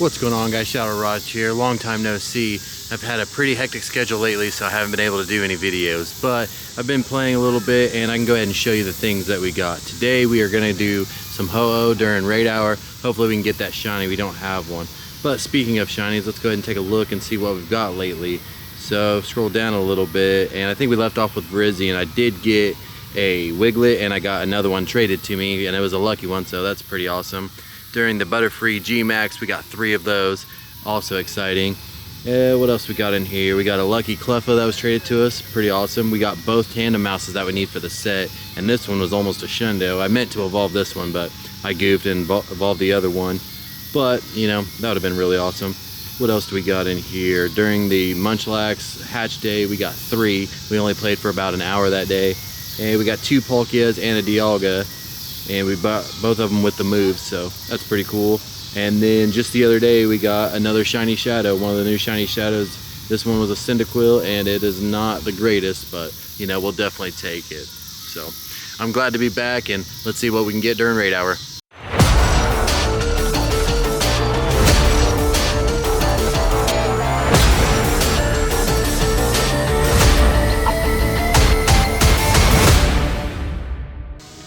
What's going on, guys? Shadow Raj here. Long time no see. I've had a pretty hectic schedule lately, so I haven't been able to do any videos, but I've been playing a little bit and I can go ahead and show you the things that we got. Today we are going to do some ho-oh during raid hour. Hopefully we can get that shiny. We don't have one. But speaking of shinies, let's go ahead and take a look and see what we've got lately. So scroll down a little bit, and I think we left off with Brizzy, and I did get a Wiglet and I got another one traded to me, and it was a lucky one, so that's pretty awesome. During the Butterfree G-Max, we got 3 of those, also exciting. What else we got in here? We got a lucky Cleffa that was traded to us, pretty awesome. We got both tandem mouses that we need for the set, and this one was almost a Hundo. I meant to evolve this one, but I goofed and evolved the other one. But, you know, that would have been really awesome. What else do we got in here? During the Munchlax hatch day, we got 3. We only played for about an hour that day. And we got 2 Palkias and a Dialga. And we bought both of them with the moves, so that's pretty cool. And then just the other day we got another shiny shadow, one of the new shiny shadows. This one was a Cyndaquil, and it is not the greatest, but you know, we'll definitely take it. So I'm glad to be back, and let's see what we can get during raid hour.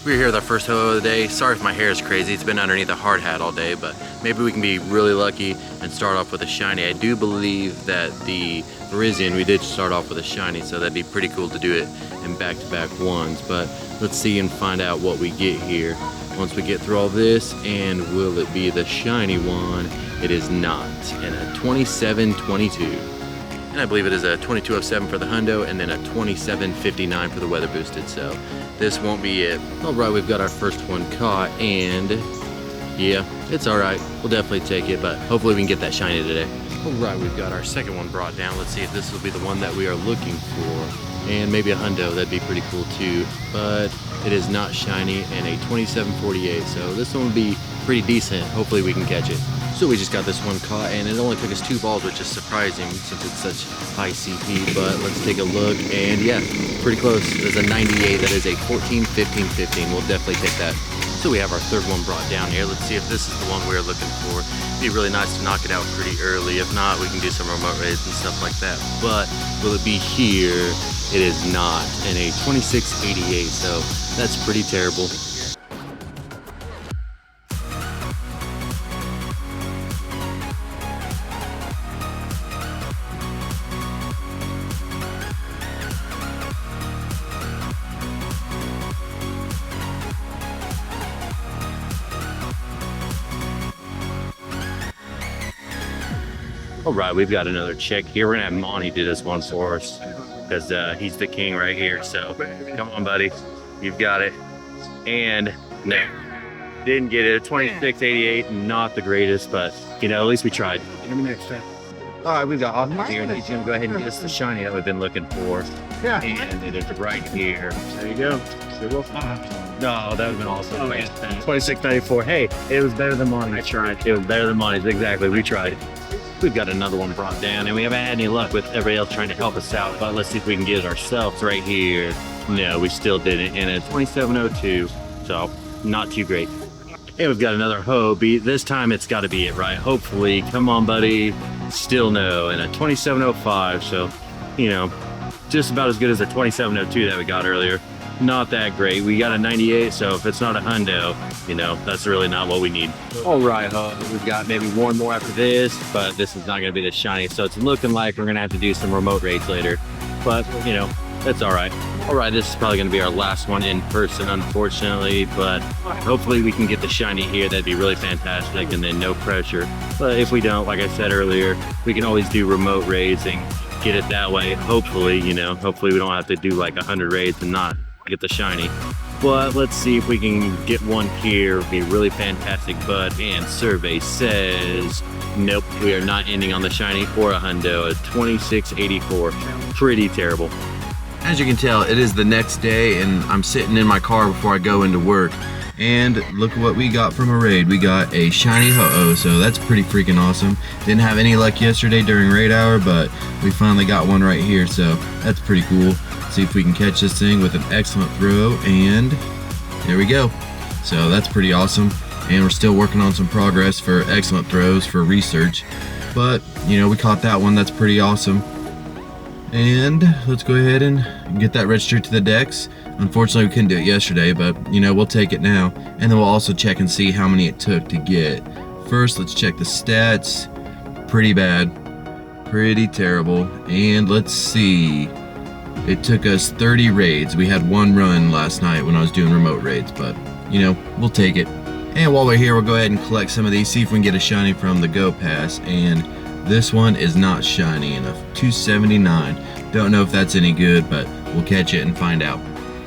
We're here with our first ho-oh of the day. Sorry if my hair is crazy, it's been underneath a hard hat all day, but maybe we can be really lucky and start off with a shiny. I do believe that the Virizion, we did start off with a shiny, so that'd be pretty cool to do it in back-to-back ones, but let's see and find out what we get here once we get through all this. And will it be the shiny one? It is not, and a 2722. And I believe it is a 2207 for the Hundo, and then a 2759 for the weather boosted, so this won't be it. Alright, we've got our first one caught, and yeah, it's alright. We'll definitely take it, but hopefully we can get that shiny today. Alright, we've got our second one brought down. Let's see if this will be the one that we are looking for. And maybe a Hundo, that'd be pretty cool too, but it is not shiny, and a 2748, so this one will be pretty decent. Hopefully we can catch it. So we just got this one caught, and it only took us 2 balls, which is surprising since it's such high CP, but let's take a look, and yeah, pretty close. There's a 98, that is a 14, 15, 15. We'll definitely take that. So we have our third one brought down here. Let's see if this is the one we're looking for. It'd be really nice to knock it out pretty early. If not, we can do some remote raids and stuff like that. But will it be here? It is not, and a 2688, so that's pretty terrible. Alright, we've got another check here. We're gonna have Monty do this one for us, because he's the king right here. So come on, buddy, you've got it. And no, didn't get it. 2688, not the greatest, but you know, at least we tried. Alright, we've got Austin here, and he's gonna go ahead and get us the shiny that we've been looking for. Yeah, and it is right here. There you go. No, that would have been awesome. 2694. Hey, it was better than Monty's. I tried. It was better than Monty's. Exactly. We tried. We've got another one brought down, and we haven't had any luck with everybody else trying to help us out, but let's see if we can get it ourselves right here. No, we still didn't, and a 2702, so not too great. And we've got another ho-oh. This time it's got to be it, right? Hopefully. Come on, buddy. Still no, and a 2705, so, you know, just about as good as the 2702 that we got earlier. Not that great. We got a 98, so if it's not a Hundo, you know, that's really not what we need. All right, we've got maybe one more after this, but this is not going to be the shiny, so it's looking like we're going to have to do some remote raids later. But, you know, that's all right. All right, this is probably going to be our last one in person, unfortunately, but hopefully we can get the shiny here. That'd be really fantastic, and then no pressure. But if we don't, like I said earlier, we can always do remote raids and get it that way. Hopefully, you know, hopefully we don't have to do like 100 raids and not get the shiny. But let's see if we can get one here. It'd be really fantastic, bud. And survey says nope, we are not ending on the shiny or a Hundo. A 2684. Pretty terrible. As you can tell, it is the next day, and I'm sitting in my car before I go into work. And look what we got from a raid. We got a shiny ho-oh, so that's pretty freaking awesome. Didn't have any luck yesterday during raid hour, but we finally got one right here, so that's pretty cool. See if we can catch this thing with an excellent throw, and there we go. So that's pretty awesome. and we're still working on some progress for excellent throws for research. But, you know, we caught that one. That's pretty awesome. And let's go ahead and get that registered to the decks. Unfortunately, we couldn't do it yesterday, but, you know, we'll take it now. And then we'll also check and see how many it took to get. First, let's check the stats. Pretty bad. Pretty terrible. And let's see. It took us 30 raids. We had one run last night when I was doing remote raids, but, you know, we'll take it. And while we're here, we'll go ahead and collect some of these, see if we can get a shiny from the Go Pass. And this one is not shiny enough. 279. Don't know if that's any good, but we'll catch it and find out.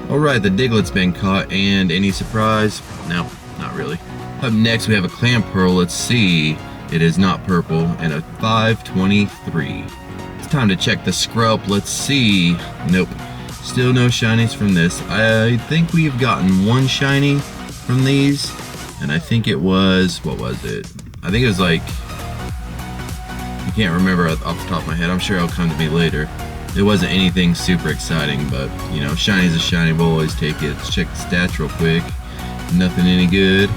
Alright, the Diglett's been caught, and any surprise? No, not really. Up next, we have a Clam Pearl. Let's see. It is not purple, and a 523. It's time to check the Scrub. Let's see. Nope. Still no shinies from this. I think we've gotten one shiny from these. And I think it was, what was it? I think it was like, I can't remember off the top of my head. I'm sure it'll come to me later. It wasn't anything super exciting, but, you know, shiny's a shiny. We'll always take it. Let's check the stats real quick. Nothing any good.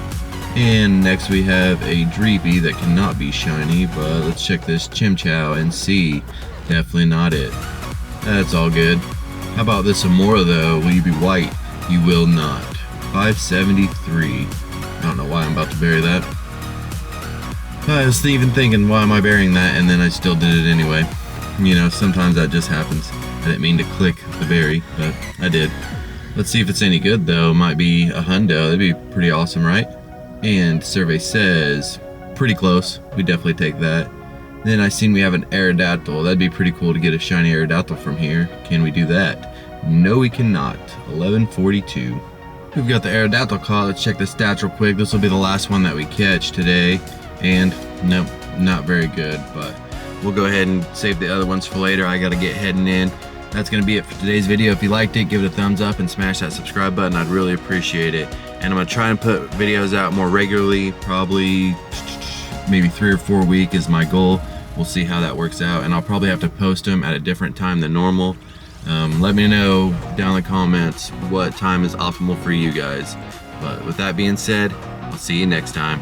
And next we have a Dreepy that cannot be shiny, but let's check this Chimchow and see. Definitely not it. That's all good. How about this Amora though? Will you be white? You will not. 573. I don't know why I'm about to bury that. I was even thinking, why am I burying that? And then I still did it anyway. You know, sometimes that just happens. I didn't mean to click the bury, but I did. Let's see if it's any good though. Might be a Hundo. That'd be pretty awesome, right? And survey says, pretty close. We definitely take that. Then I seen we have an Aerodactyl. That'd be pretty cool to get a shiny Aerodactyl from here. Can we do that? No, we cannot. 1142. We've got the Aerodactyl caught. Let's check the stats real quick. This will be the last one that we catch today. And nope, not very good, but we'll go ahead and save the other ones for later. I gotta get heading in. That's gonna be it for today's video. If you liked it, give it a thumbs up and smash that subscribe button. I'd really appreciate it. And I'm gonna try and put videos out more regularly, probably maybe 3 or 4 a week is my goal. We'll see how that works out. And I'll probably have to post them at a different time than normal. Let me know down in the comments what time is optimal for you guys. But with that being said, I'll see you next time.